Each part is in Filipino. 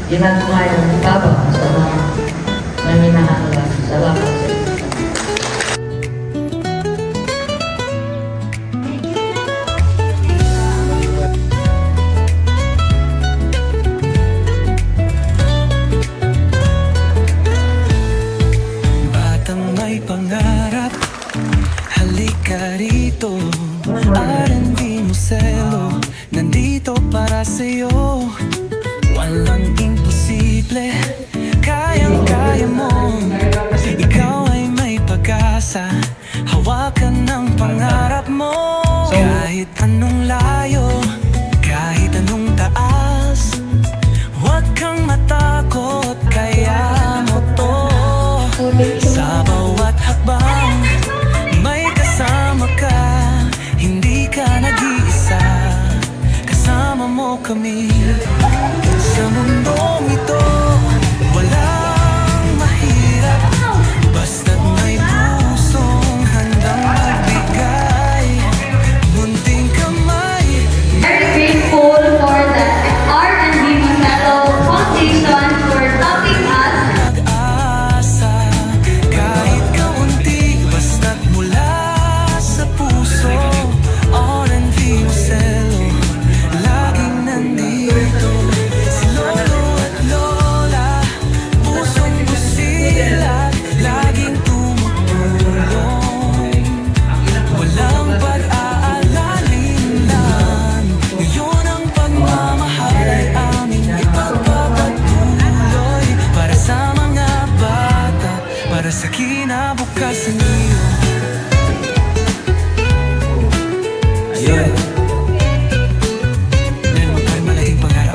ginagawa yung tabang sa mga naminahanga. Salamat sa inyo. Batang may pangarap, halika rito. R&B Muselo, nandito para sa'yo. Walang imposible, kayang-kaya mo. Ikaw ay may pag-asa, hawakan ng pangarap mo. Kahit anong layo, kahit anong taas, huwag kang matakot, kaya mo to. Sa bawat hakbang, may kasama ka, hindi ka nag-iisa. Kasama mo kami sa mundong ito. Walang mahirap, basta't may pusong handang magbigay. Munting kamay, Very grateful for the R&B Muselo Foundation for helping us. pag-asa, kahit kaunti, basta't mula sa puso. R&B Muselo, laging nandito. Si Lolo at Lola, pusong busilat, laging tumutulong. Walang pag-aalalinlan, ngayon ang pagmamahal ay aming ipagpapatuloy. Para sa mga bata, para sa kinabukasan niyo. Ayun. Meron tayong malaking pangarap.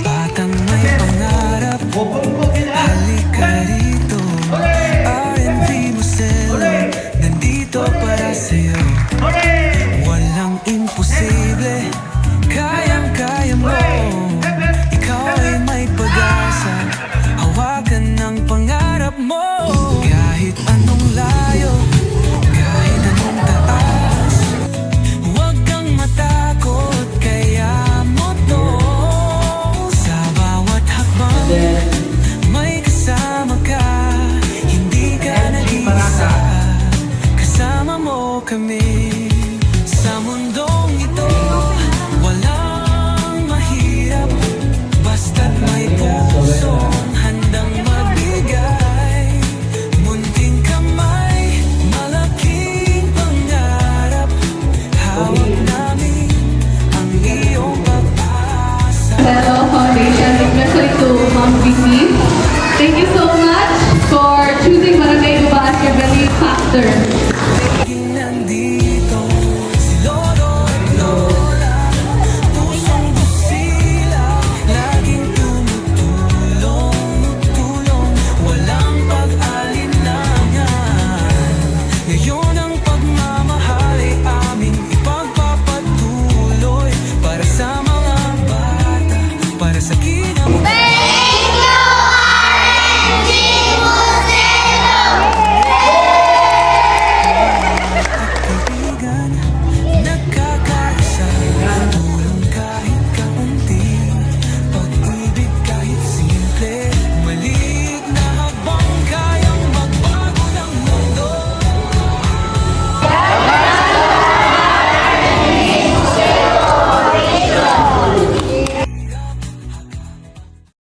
Batang may pangarap, halika rito. R&B Muselo, nandito para sa'yo. Walang imposible, kayang-kaya mo. Ikaw ay may pag-asa, hawakan ng pangarap mo. Kahit anong layo, kahit anong taas, huwag kang matakot, kaya mo to. Sa bawat hakbang, may kasama ka, hindi ka nag-iisa. Kasama mo kami sa mundong ito. Walang mahirap, basta't may pusong handang magbigay. Munting kamay, malaking pangarap, hawak namin ang iyong pag-asa. Muselo Foundation, especially to Ma'am Vicky. Thank you so much for choosing Barangay Guba as your belief factor. Laging nandito, si Lolo at Lola, pusong busila, laging tumutulong, tulong. Walang pag-alinlangan, ngayon ang pagmamahal ay aming ipagpapatuloy. Para sa mga bata, para sa kinabukasan.